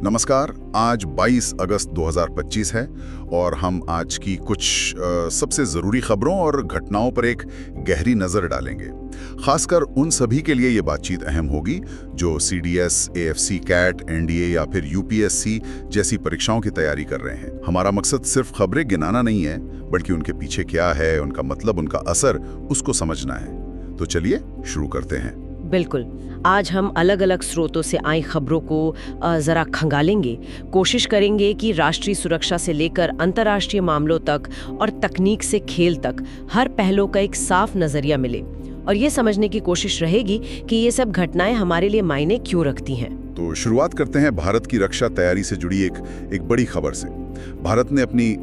नमस्कार। आज 22 अगस्त 2025 है और हम आज की कुछ सबसे ज़रूरी खबरों और घटनाओं पर एक गहरी नज़र डालेंगे। खासकर उन सभी के लिए ये बातचीत अहम होगी जो CDS, AFC CAT, NDA या फिर UPSC जैसी परीक्षाओं की तैयारी कर रहे हैं। हमारा मकसद सिर्फ खबरें गिनाना नहीं है, बल्कि उनके पीछे क्या है, उनका मतलब, उनका असर, उसको समझना है। तो चलिए शुरू करते हैं। बिल्कुल। आज हम अलग अलग स्रोतों से आई खबरों को जरा खंगालेंगे। कोशिश करेंगे कि राष्ट्रीय सुरक्षा से लेकर अंतर्राष्ट्रीय मामलों तक और तकनीक से खेल तक हर पहलू का एक साफ नजरिया मिले और ये समझने की कोशिश रहेगी कि ये सब घटनाएं हमारे लिए मायने क्यों रखती हैं। तो शुरुआत करते हैं भारत की रक्षा तैयारी से जुड़ी एक बड़ी खबर से। भारत ने अपनी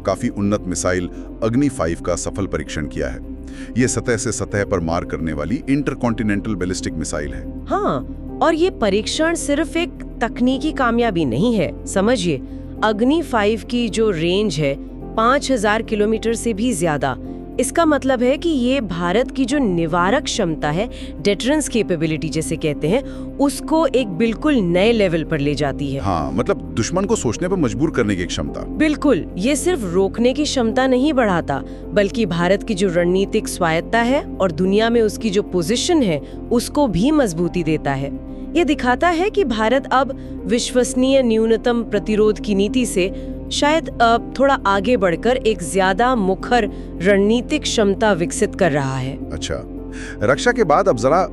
काफी उन्नत मिसाइल अग्नि 5 का सफल परीक्षण किया है। ये सतह से सतह पर मार करने वाली इंटरकॉन्टिनेंटल बैलिस्टिक मिसाइल है। हाँ, और ये परीक्षण सिर्फ एक तकनीकी कामयाबी नहीं है। समझिए, अग्नि 5 की जो रेंज है 5000 किलोमीटर से भी ज्यादा। इसका मतलब है कि ये भारत की जो निवारक क्षमता है, डेटरेंस कैपेबिलिटी जिसे कहते हैं, उसको एक बिल्कुल नए लेवल पर ले जाती है। हाँ, मतलब दुश्मन को सोचने पर मजबूर करने की क्षमता। बिल्कुल, ये सिर्फ रोकने की क्षमता नहीं बढ़ाता, बल्कि भारत की जो रणनीतिक स्वायत्ता है और दुनिया में उसकी जो पोजीशन है, उसको भी मजबूती देता है। ये दिखाता है कि भारत अब विश्वसनीय न्यूनतम प्रतिरोध की नीति से शायद थोड़ा आगे बढ़कर एक ज्यादा मुखर रणनीतिक क्षमता विकसित कर रहा है। अच्छा, रक्षा के बाद अब जरा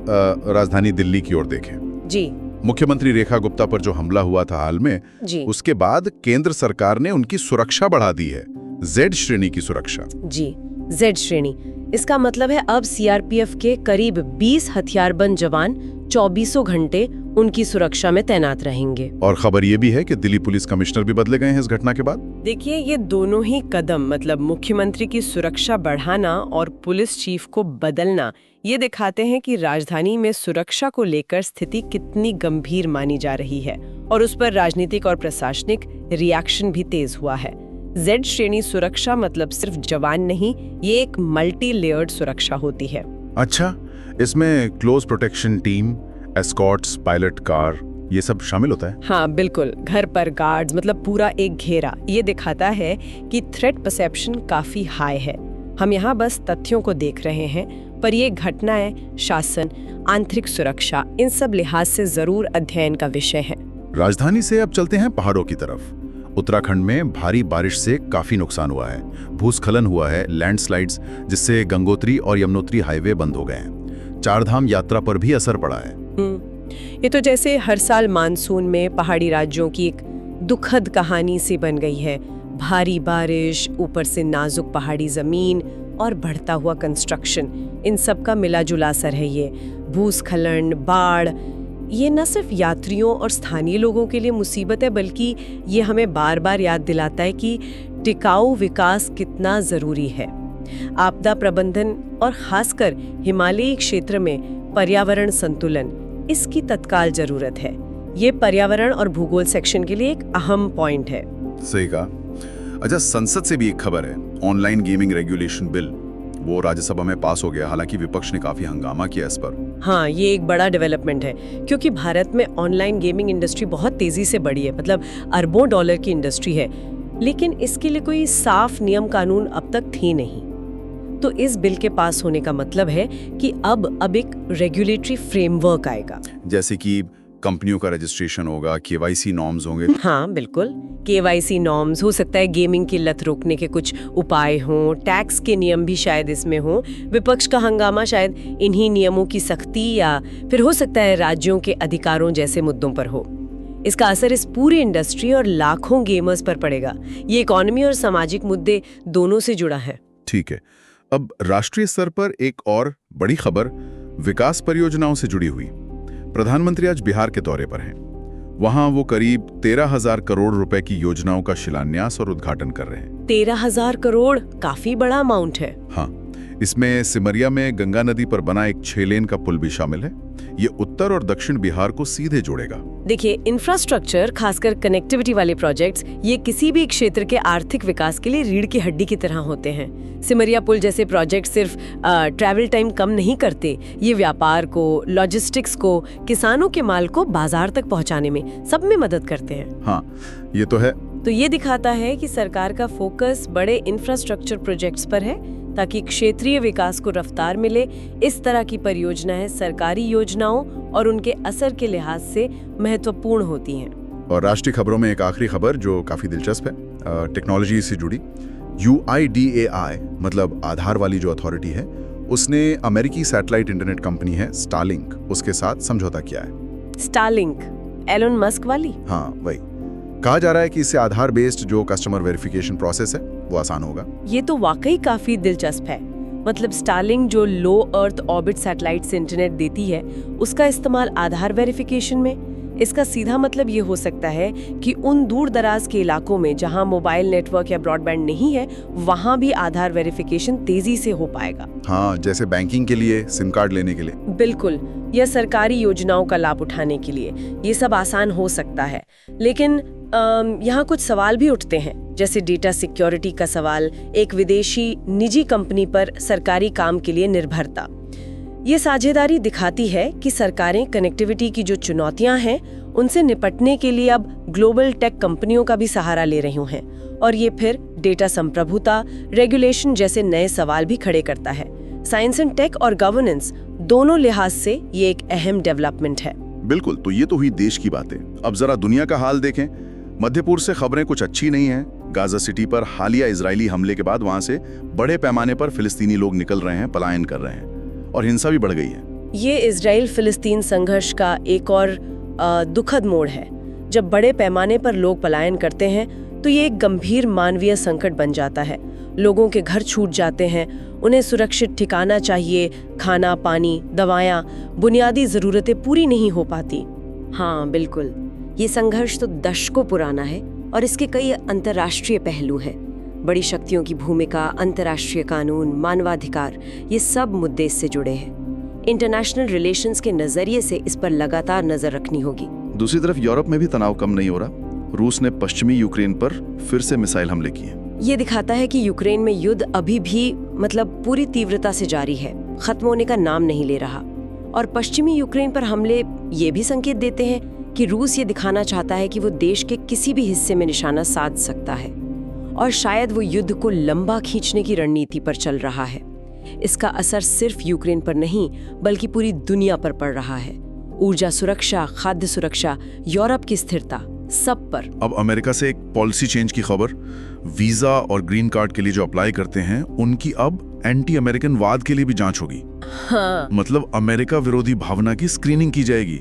राजधानी दिल्ली की ओर देखें। जी। मुख्यमंत्री रेखा गुप्ता पर जो हमला हुआ था हाल में, उसके बाद केंद्र सरकार ने उनकी सुरक्षा बढ़ा दी है, Z श्रेणी की सुरक्षा। जी, Z श्रेणी। इसका मतलब है अब CRPF के करीब 20 हथियारबंद जवान 24 घंटे उनकी सुरक्षा में तैनात रहेंगे। और खबर ये भी है कि दिल्ली पुलिस कमिश्नर भी बदले गए हैं इस घटना के बाद। देखिए, ये दोनों ही कदम, मतलब मुख्यमंत्री की सुरक्षा बढ़ाना और पुलिस चीफ को बदलना, ये दिखाते हैं कि राजधानी में सुरक्षा को लेकर स्थिति कितनी गंभीर मानी जा रही है और उस पर राजनीतिक और प्रशासनिक रिएक्शन भी तेज हुआ है। Z श्रेणी सुरक्षा मतलब सिर्फ जवान नहीं, ये एक मल्टी लेयर्ड सुरक्षा होती है। अच्छा, इसमें close protection team, Escorts, pilot car, ये सब शामिल होता है? हाँ बिल्कुल, घर पर गार्ड्स, मतलब पूरा एक घेरा। ये दिखाता है कि थ्रेट परसेप्शन काफी हाई है। हम यहाँ बस तथ्यों को देख रहे हैं, पर ये घटनाएं शासन, आंतरिक सुरक्षा, इन सब लिहाज से जरूर अध्ययन का विषय है। राजधानी से अब चलते हैं पहाड़ों की तरफ। उत्तराखंड में भारी बारिश से काफी नुकसान हुआ है। भूस्खलन हुआ है, लैंडस्लाइड्स, जिससे गंगोत्री और यमुनोत्री हाईवे बंद हो गए हैं। चारधाम यात्रा पर भी असर पड़ा है। ये तो जैसे हर साल मानसून में पहाड़ी राज्यों की एक दुखद कहानी सी बन गई है। भारी बारिश, ऊपर से नाजुक पहाड़ी जमीन और बढ़ता हुआ कंस्ट्रक्शन, इन सब का मिला जुला असर है ये। भूस्खलन, बाढ़, ये न सिर्फ यात्रियों और स्थानीय लोगों के लिए मुसीबत है, बल्कि ये हमें बार बार याद दिलाता है कि टिकाऊ विकास कितना जरूरी है। आपदा प्रबंधन और खासकर हिमालयी क्षेत्र में पर्यावरण संतुलन, इसकी तत्काल जरूरत है। ये पर्यावरण और भूगोल सेक्शन के लिए एक अहम पॉइंट है। सही कहा। अच्छा, संसद से भी एक खबर है। ऑनलाइन गेमिंग रेगुलेशन बिल, वो राज्यसभा में पास हो गया। हालांकि विपक्ष ने काफी हंगामा किया इस पर। हाँ, ये एक बड़ा डेवलपमेंट है, क्योंकि भारत में ऑनलाइन गेमिंग इंडस्ट्री बहुत तेजी से बढ़ी है, मतलब अरबों डॉलर की इंडस्ट्री है। लेकिन इसके लिए कोई साफ नियम कानून अब तक थे नहीं। तो इस बिल के पास होने का मतलब है कि अब एक रेगुलेटरी फ्रेमवर्क आएगा। जैसे कि कंपनियों का रजिस्ट्रेशन होगा, KYC नॉर्म्स होंगे। हाँ बिल्कुल, KYC नॉर्म्स हो सकता है, गेमिंग की लत रोकने के कुछ उपाय हों, टैक्स के नियम भी शायद इसमें हों। विपक्ष का हंगामा शायद इन्हीं नियमों की सख्ती या फिर हो सकता है राज्यों के अधिकारों जैसे मुद्दों पर हो। इसका असर इस पूरी इंडस्ट्री और लाखों गेमर्स पर पड़ेगा। ये इकोनॉमी और सामाजिक मुद्दे दोनों से जुड़ा है। ठीक है, अब राष्ट्रीय स्तर पर एक और बड़ी खबर विकास परियोजनाओं से जुड़ी हुई। प्रधानमंत्री आज बिहार के दौरे पर हैं। वहां वो करीब 13,000 करोड़ रुपए की योजनाओं का शिलान्यास और उद्घाटन कर रहे हैं। 13,000 करोड़ काफी बड़ा अमाउंट है। हाँ, इसमें सिमरिया में गंगा नदी पर बना एक 6 लेन का पुल भी शामिल है। ये उत्तर और दक्षिण बिहार को सीधे जोड़ेगा। देखिए, इंफ्रास्ट्रक्चर, खासकर कनेक्टिविटी वाले प्रोजेक्ट्स, ये किसी भी क्षेत्र के आर्थिक विकास के लिए रीढ़ की हड्डी की तरह होते हैं। सिमरिया पुल जैसे प्रोजेक्ट सिर्फ ट्रैवल टाइम कम नहीं करते, ये व्यापार को, लॉजिस्टिक्स को, किसानों के माल को बाजार तक पहुंचाने में सब में मदद करते हैं। हाँ, ये तो है। तो ये दिखाता है कि सरकार का फोकस बड़े इंफ्रास्ट्रक्चर प्रोजेक्ट्स पर है ताकि क्षेत्रीय विकास को रफ्तार मिले। इस तरह की परियोजनाएं सरकारी योजनाओं और उनके असर के लिहाज से महत्वपूर्ण होती हैं। और राष्ट्रीय खबरों में एक आखिरी खबर जो काफी दिलचस्प है, टेक्नोलॉजी से जुड़ी। UIDAI मतलब आधार वाली जो अथॉरिटी है, उसने अमेरिकी सैटेलाइट इंटरनेट कंपनी है स्टारलिंक, उसके साथ समझौता किया है। स्टारलिंक, एलन मस्क वाली? हाँ, वही। कहा जा रहा है कि इससे आधार बेस्ड जो कस्टमर वेरिफिकेशन प्रोसेस है वो आसान होगा। ये तो वाकई काफी दिलचस्प है। मतलब स्टारलिंक जो लो अर्थ ऑर्बिट सैटेलाइट से इंटरनेट देती है, उसका इस्तेमाल आधार वेरिफिकेशन में। इसका सीधा मतलब ये हो सकता है कि उन दूर दराज के इलाकों में जहां मोबाइल नेटवर्क या ब्रॉडबैंड नहीं है, वहां भी आधार वेरिफिकेशन तेजी से हो पाएगा। हाँ, जैसे बैंकिंग के लिए, सिम कार्ड लेने के लिए। बिल्कुल, या सरकारी योजनाओं का लाभ उठाने के लिए ये सब आसान हो सकता है। लेकिन यहाँ कुछ सवाल भी उठते हैं, जैसे डेटा सिक्योरिटी का सवाल, एक विदेशी निजी कंपनी पर सरकारी काम के लिए निर्भरता। ये साझेदारी दिखाती है कि सरकारें कनेक्टिविटी की जो चुनौतियां हैं, उनसे निपटने के लिए अब ग्लोबल टेक कंपनियों का भी सहारा ले रही हैं। और ये फिर डेटा संप्रभुता, रेगुलेशन जैसे नए सवाल भी खड़े करता है। साइंस एंड टेक और गवर्नेंस दोनों लिहाज से ये एक अहम डेवलपमेंट है। बिल्कुल, तो ये तो हुई देश की बातें। अब जरा दुनिया का हाल देखें। मध्यपूर्व से खबरें कुछ अच्छी नहीं हैं। गाजा सिटी पर हालिया इजरायली हमले के बाद वहां से बड़े पैमाने पर फिलिस्तीनी लोग निकल रहे हैं, पलायन कर रहे हैं और हिंसा भी बढ़ गई है। ये इजराइल फिलिस्तीन संघर्ष का एक और दुखद मोड़ है। जब बड़े पैमाने पर लोग पलायन करते हैं तो ये एक गंभीर मानवीय संकट बन जाता है। लोगों के घर छूट जाते हैं, उन्हें सुरक्षित ठिकाना चाहिए, खाना, पानी, दवायां, बुनियादी जरूरतें पूरी नहीं हो पाती। हाँ बिल्कुल, ये संघर्ष तो दशकों पुराना है और इसके कई अंतर्राष्ट्रीय पहलू हैं। बड़ी शक्तियों की भूमिका, अंतर्राष्ट्रीय कानून, मानवाधिकार, ये सब मुद्दे इससे जुड़े हैं। इंटरनेशनल रिलेशंस के नजरिए से इस पर लगातार नजर रखनी होगी। दूसरी तरफ यूरोप में भी तनाव कम नहीं हो रहा। रूस ने पश्चिमी यूक्रेन पर फिर से मिसाइल हमले किए। ये दिखाता है कि यूक्रेन में युद्ध अभी भी पूरी तीव्रता से जारी है, खत्म होने का नाम नहीं ले रहा। और पश्चिमी यूक्रेन पर हमले ये भी संकेत देते हैं कि रूस ये दिखाना चाहता है कि वो देश के किसी भी हिस्से में निशाना साध सकता है और शायद वो युद्ध को लंबा खींचने की रणनीति पर चल रहा है। इसका असर सिर्फ यूक्रेन पर नहीं बल्कि पूरी दुनिया पर पड़ रहा है। ऊर्जा सुरक्षा, खाद्य सुरक्षा, यूरोप की स्थिरता, सब पर। अब अमेरिका से एक पॉलिसी चेंज की खबर। वीजा और ग्रीन कार्ड के लिए जो अप्लाई करते हैं, उनकी अब एंटी अमेरिकन वाद के लिए भी जांच होगी। हाँ। मतलब अमेरिका विरोधी भावना की स्क्रीनिंग की जाएगी।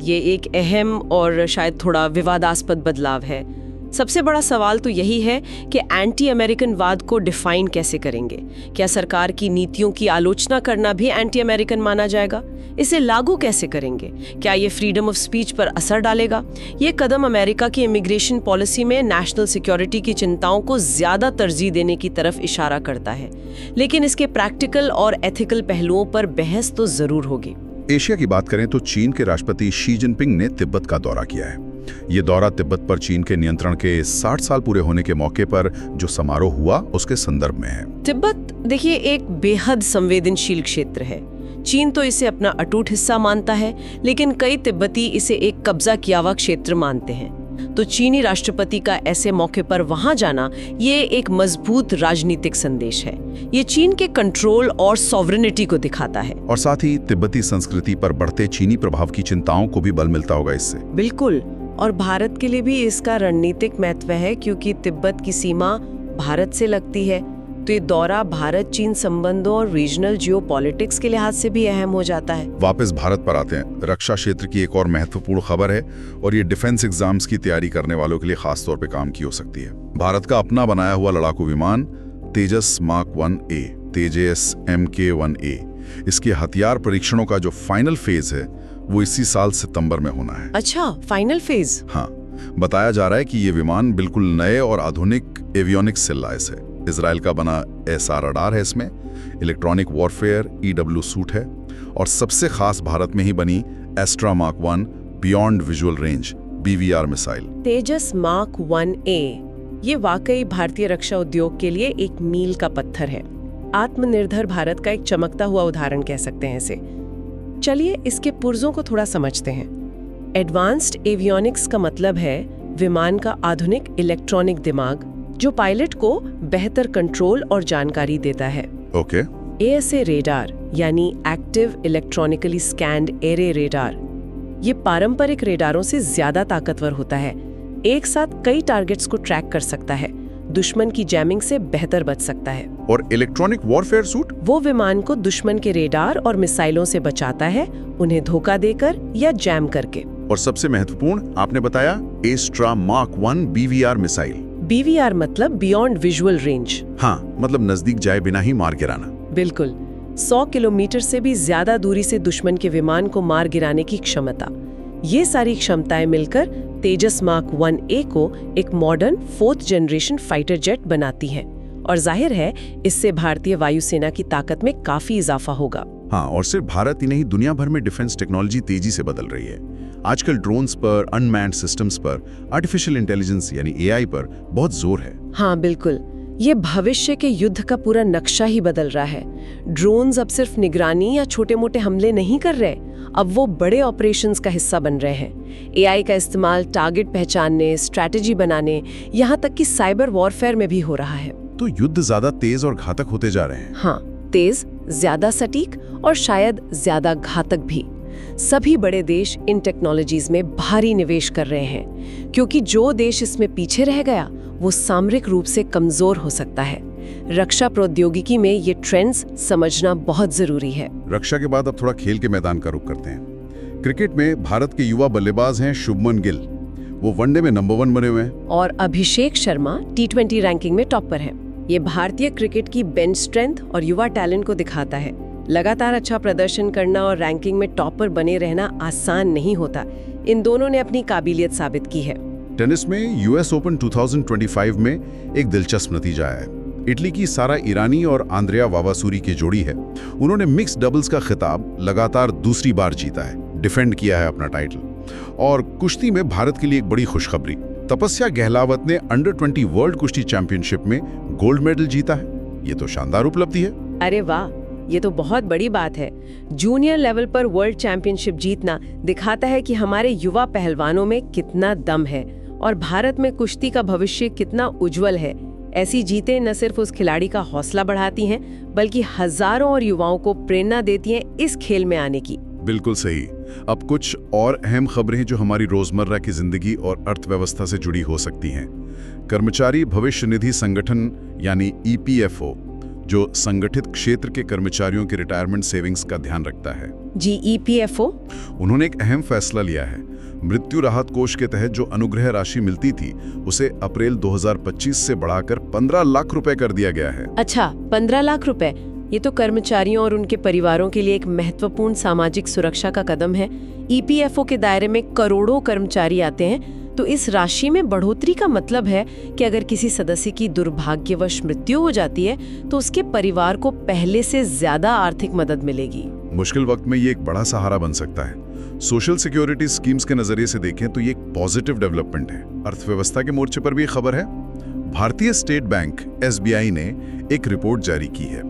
ये एक अहम और शायद थोड़ा विवादास्पद बदलाव है। सबसे बड़ा सवाल तो यही है कि एंटी अमेरिकन वाद को डिफाइन कैसे करेंगे। क्या सरकार की नीतियों की आलोचना करना भी एंटी अमेरिकन माना जाएगा? इसे लागू कैसे करेंगे? क्या ये फ्रीडम ऑफ स्पीच पर असर डालेगा? ये कदम अमेरिका की इमिग्रेशन पॉलिसी में नेशनल सिक्योरिटी की चिंताओं को ज्यादा तरजीह देने की तरफ इशारा करता है, लेकिन इसके प्रैक्टिकल और एथिकल पहलुओं पर बहस तो जरूर होगी। एशिया की बात करें तो चीन के राष्ट्रपति शी जिनपिंग ने तिब्बत का दौरा किया है। ये दौरा तिब्बत पर चीन के नियंत्रण के 60 साल पूरे होने के मौके पर जो समारोह हुआ उसके संदर्भ में है। तिब्बत देखिए एक बेहद संवेदनशील क्षेत्र है। चीन तो इसे अपना अटूट हिस्सा मानता है, लेकिन कई तिब्बती इसे एक कब्जा किया हुआ क्षेत्र मानते हैं। तो चीनी राष्ट्रपति का ऐसे मौके पर वहां जाना ये एक मजबूत राजनीतिक संदेश है। ये चीन के कंट्रोल और सॉवरेनिटी को दिखाता है और साथ ही तिब्बती संस्कृति पर बढ़ते चीनी प्रभाव की चिंताओं को भी बल मिलता होगा इससे। बिल्कुल, और भारत के लिए भी इसका रणनीतिक महत्व है क्योंकि तिब्बत की सीमा भारत से लगती है। तो ये दौरा भारत चीन संबंधों और रीजनल जियोपॉलिटिक्स के लिहाज से भी अहम हो जाता है। वापस भारत पर आते हैं। रक्षा क्षेत्र की एक और महत्वपूर्ण खबर है और ये डिफेंस एग्जाम्स की तैयारी करने वालों के लिए खास तौर पे काम की हो सकती है। भारत का अपना बनाया हुआ लड़ाकू विमान तेजस मार्क 1A, तेजस MK-1A, इसके हथियार परीक्षणों का जो फाइनल फेज है वो इसी साल सितंबर में होना है। अच्छा, फाइनल फेज? हाँ, बताया जा रहा है कि ये विमान बिल्कुल नए और आधुनिक एवियोनिक्स से लैस है। इजराइल का बना SR रडार है इसमें। इलेक्ट्रॉनिक वॉरफेयर EW सूट है और सबसे खास भारत में ही बनी Astra mark 1 beyond visual range BVR missile. Tejas Mark 1A ये वाकई भारतीय रक्षा उद्योग के लिए एक मील का पत्थर है। आत्मनिर्भर भारत का एक चमकता हुआ उदाहरण कह सकते हैं इसे। चलिए इसके पुर्जों को थोड़ा समझते हैं। एडवांस्ड एवियोनिक्स का मतलब है विमान का आधुनिक इलेक्ट्रॉनिक दिमाग जो पायलट को बेहतर कंट्रोल और जानकारी देता है। ओके। ASA रेडार यानी active electronically scanned array radar, ये पारंपरिक रेडारों से ज्यादा ताकतवर होता है। एक साथ कई टारगेट्स को ट्रैक कर सकता है, दुश्मन की जैमिंग से बेहतर बच सकता है। और इलेक्ट्रॉनिक वॉरफेयर सूट? वो विमान को दुश्मन के रेडार और मिसाइलों से बचाता है, उन्हें धोखा देकर या जैम करके। और सबसे महत्वपूर्ण आपने बताया एस्ट्रा मार्क 1 BVR मिसाइल। BVR मतलब बियॉन्ड विजुअल रेंज। हाँ, मतलब नजदीक जाए बिना ही मार गिराना। बिल्कुल, 100 किलोमीटर से भी ज्यादा दूरी से दुश्मन के विमान को मार गिराने की क्षमता। ये सारी क्षमताएं मिलकर तेजस मार्क 1A को एक modern 4th generation fighter jet बनाती हैं और जाहिर है इससे भारतीय वायुसेना की ताकत में काफी इजाफा होगा। हाँ, और सिर्फ भारत ही नहीं, दुनिया भर में डिफेंस टेक्नोलॉजी तेजी से बदल रही है। आजकल ड्रोन्स पर, अनमैन्ड सिस्टम्स पर, आर्टिफिशियल इंटेलिजेंस यानी AI पर बहुत जोर है। हाँ बिल्कुल, ये भविष्य के युद्ध का पूरा नक्शा ही बदल रहा है। ड्रोन्स अब सिर्फ निगरानी या छोटे मोटे हमले नहीं कर रहे, अब वो बड़े ऑपरेशंस का हिस्सा बन रहे हैं। AI का इस्तेमाल टारगेट पहचानने, स्ट्रैटेजी बनाने, यहाँ तक कि साइबर वॉरफेयर में भी हो रहा है। तो युद्ध ज्यादा तेज और घातक होते जा रहे हैं। हाँ, तेज, ज्यादा सटीक और शायद ज्यादा घातक भी। सभी बड़े देश इन टेक्नोलॉजीज में भारी निवेश कर रहे हैं, क्योंकि जो देश इसमें पीछे रह गया वो सामरिक रूप से कमजोर हो सकता है। रक्षा प्रौद्योगिकी में ये ट्रेंड्स समझना बहुत जरूरी है। रक्षा के बाद अब थोड़ा खेल के मैदान का रुख करते हैं। क्रिकेट में भारत के युवा बल्लेबाज हैं शुभमन गिल, वो वनडे में नंबर 1 बने हुए हैं। और अभिषेक शर्मा T20 रैंकिंग में टॉप पर है। ये भारतीय क्रिकेट की बेंच स्ट्रेंथ और युवा टैलेंट को दिखाता है। लगातार अच्छा प्रदर्शन करना और रैंकिंग में टॉप पर बने रहना आसान नहीं होता। इन दोनों ने अपनी काबिलियत साबित की है। टेनिस में US ओपन 2025 में एक दिलचस्प नतीजा आया है। इटली की सारा ईरानी और आंद्रिया वावासूरी की जोड़ी है। उन्होंने मिक्स डबल्स का खिताब लगातार दूसरी बार जीता है, डिफेंड किया है अपना टाइटल। और कुश्ती में भारत के लिए एक बड़ी खुशखबरी, तपस्या गहलावत ने अंडर 20 वर्ल्ड कुश्ती चैंपियनशिप में गोल्ड मेडल जीता है। ये तो शानदार उपलब्धि है। अरे वाह, ये तो बहुत बड़ी बात है। जूनियर लेवल पर वर्ल्ड चैंपियनशिप जीतना दिखाता है कि हमारे युवा पहलवानों में कितना दम है और भारत में कुश्ती का भविष्य कितना उज्जवल है। ऐसी जीतें न सिर्फ उस खिलाड़ी का हौसला बढ़ाती हैं, बल्कि हजारों और युवाओं को प्रेरणा देती हैं इस खेल में आने की। बिल्कुल सही। अब कुछ और अहम खबरें जो हमारी रोजमर्रा की जिंदगी और अर्थव्यवस्था से जुड़ी हो सकती हैं। कर्मचारी भविष्य निधि संगठन यानी EPFO, जो संगठित क्षेत्र के कर्मचारियों के रिटायरमेंट सेविंग्स का ध्यान रखता है। जी, EPFO उन्होंने एक अहम फैसला लिया है। मृत्यु राहत कोष के तहत जो अनुग्रह राशि मिलती थी उसे अप्रैल 2025 से बढ़ाकर 15 लाख रुपए कर दिया गया है। अच्छा, 15 लाख रुपए। ये तो कर्मचारियों और उनके परिवारों के लिए एक महत्वपूर्ण सामाजिक सुरक्षा का कदम है। EPFO के दायरे में करोड़ों कर्मचारी आते हैं, तो इस राशि में बढ़ोतरी का मतलब है कि अगर किसी सदस्य की दुर्भाग्यवश मृत्यु हो जाती है तो उसके परिवार को पहले से ज्यादा आर्थिक मदद मिलेगी। मुश्किल वक्त में ये एक बड़ा सहारा बन सकता है। सोशल सिक्योरिटी स्कीम्स के नजरिए से देखें तो ये एक पॉजिटिव डेवलपमेंट है। अर्थव्यवस्था के मोर्चे पर भी खबर है। भारतीय स्टेट बैंक SBI ने एक रिपोर्ट जारी की है।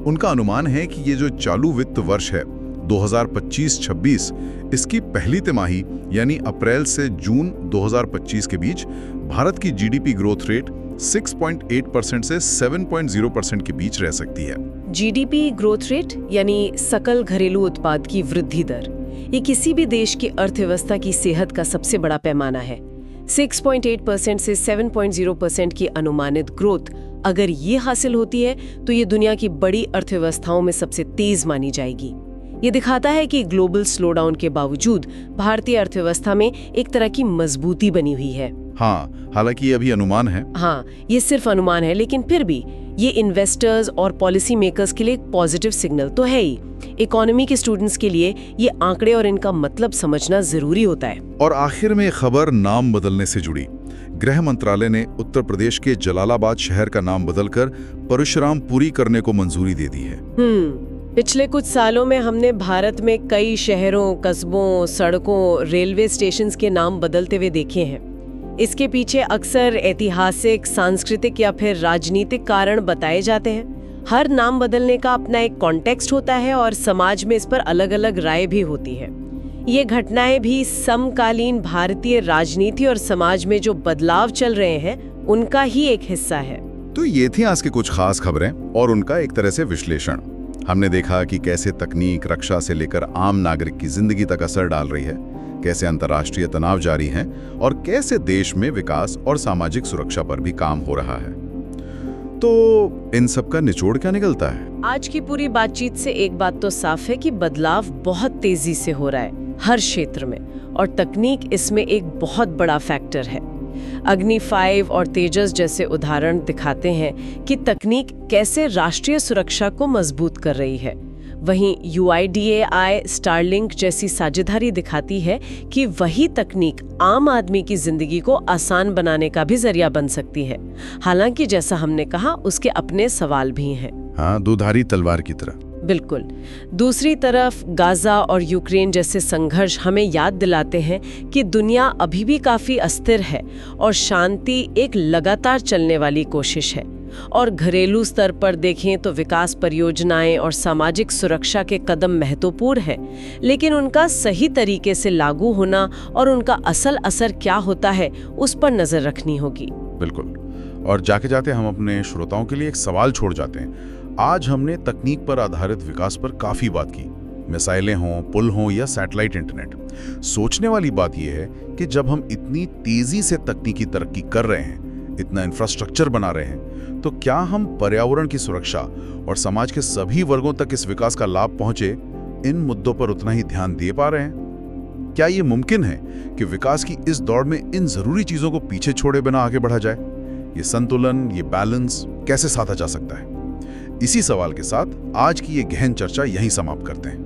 उनका अनुमान है कि ये जो चालू वित्त वर्ष है 2025-26, इसकी पहली तिमाही यानी अप्रैल से जून 2025 के बीच भारत की GDP ग्रोथ रेट 6.8% से 7.0% के बीच रह सकती है। GDP ग्रोथ रेट यानी सकल घरेलू उत्पाद की वृद्धि दर, ये किसी भी देश की अर्थव्यवस्था की सेहत का सबसे बड़ा पैमाना है। 6.8% से 7.0% की अनुमानित ग्रोथ अगर ये हासिल होती है तो ये दुनिया की बड़ी अर्थव्यवस्थाओं में सबसे तेज मानी जाएगी। ये दिखाता है कि ग्लोबल स्लोडाउन के बावजूद भारतीय अर्थव्यवस्था में एक तरह की मजबूती बनी हुई है। हाँ, हालांकि ये अभी अनुमान है। हाँ, ये सिर्फ अनुमान है, लेकिन फिर भी ये इन्वेस्टर्स और पॉलिसी मेकर्स के लिए एक पॉजिटिव सिग्नल तो है ही। इकोनॉमी के स्टूडेंट्स के लिए ये आंकड़े और इनका मतलब समझना जरूरी होता है। और आखिर में खबर नाम बदलने से जुड़ी। गृह मंत्रालय ने उत्तर प्रदेश के जलालाबाद शहर का नाम बदलकर परशुरामपुरी करने को मंजूरी दे दी है। पिछले कुछ सालों में हमने भारत में कई शहरों, कस्बों, सड़कों, रेलवे स्टेशंस के नाम बदलते हुए देखे हैं। इसके पीछे अक्सर ऐतिहासिक, सांस्कृतिक या फिर राजनीतिक कारण बताए जाते हैं। हर नाम बदलने का अपना एक कॉन्टेक्स्ट होता है और समाज में इस पर अलग अलग राय भी होती है। ये घटनाएं भी समकालीन भारतीय राजनीति और समाज में जो बदलाव चल रहे हैं उनका ही एक हिस्सा है। तो ये थी आज की कुछ खास खबरें और उनका एक तरह से विश्लेषण। हमने देखा कि कैसे तकनीक रक्षा से लेकर आम नागरिक की जिंदगी तक असर डाल रही है, कैसे अंतर्राष्ट्रीय तनाव जारी हैं और कैसे देश में विकास और सामाजिक सुरक्षा पर भी काम हो रहा है। तो इन सब का निचोड़ क्या निकलता है? आज की पूरी बातचीत से एक बात तो साफ है कि बदलाव बहुत तेजी से हो रहा है हर क्षेत्र में, और तकनीक इसमें एक बहुत बड़ा फैक्टर है। अग्नि 5 और तेजस जैसे उदाहरण दिखाते हैं कि तकनीक कैसे राष्ट्रीय सुरक्षा को मजबूत कर रही है। वहीं UIDAI स्टारलिंक जैसी साझेदारी दिखाती है कि वही तकनीक आम आदमी की जिंदगी को आसान बनाने का भी जरिया बन सकती है। हालांकि जैसा हमने कहा, उसके अपने सवाल भी हैं। हाँ, दुधारी तलवार की तरह। बिल्कुल। दूसरी तरफ गाजा और यूक्रेन जैसे संघर्ष हमें याद दिलाते हैं कि दुनिया अभी भी काफी अस्थिर है और शांति एक लगातार चलने वाली कोशिश है। और घरेलू स्तर पर देखें तो विकास परियोजनाएं और सामाजिक सुरक्षा के कदम महत्वपूर्ण हैं, लेकिन उनका सही तरीके से लागू होना और उनका असल असर क्या होता है उस पर नजर रखनी होगी। बिल्कुल। और जाते जाते हम अपने श्रोताओं के लिए एक सवाल छोड़ जाते हैं। आज हमने तकनीक पर आधारित विकास पर काफी बात की, मिसाइलें हों, पुल हों या सैटेलाइट इंटरनेट। सोचने वाली बात यह है कि जब हम इतनी तेजी से तकनीकी तरक्की कर रहे हैं, इतना इंफ्रास्ट्रक्चर बना रहे हैं, तो क्या हम पर्यावरण की सुरक्षा और समाज के सभी वर्गों तक इस विकास का लाभ पहुंचे, इन मुद्दों पर उतना ही ध्यान दे पा रहे हैं? क्या ये मुमकिन है कि विकास की इस दौड़ में इन जरूरी चीजों को पीछे छोड़े बिना आगे बढ़ा जाए? ये संतुलन, ये बैलेंस कैसे साधा जा सकता है? इसी सवाल के साथ आज की ये गहन चर्चा यहीं समाप्त करते हैं।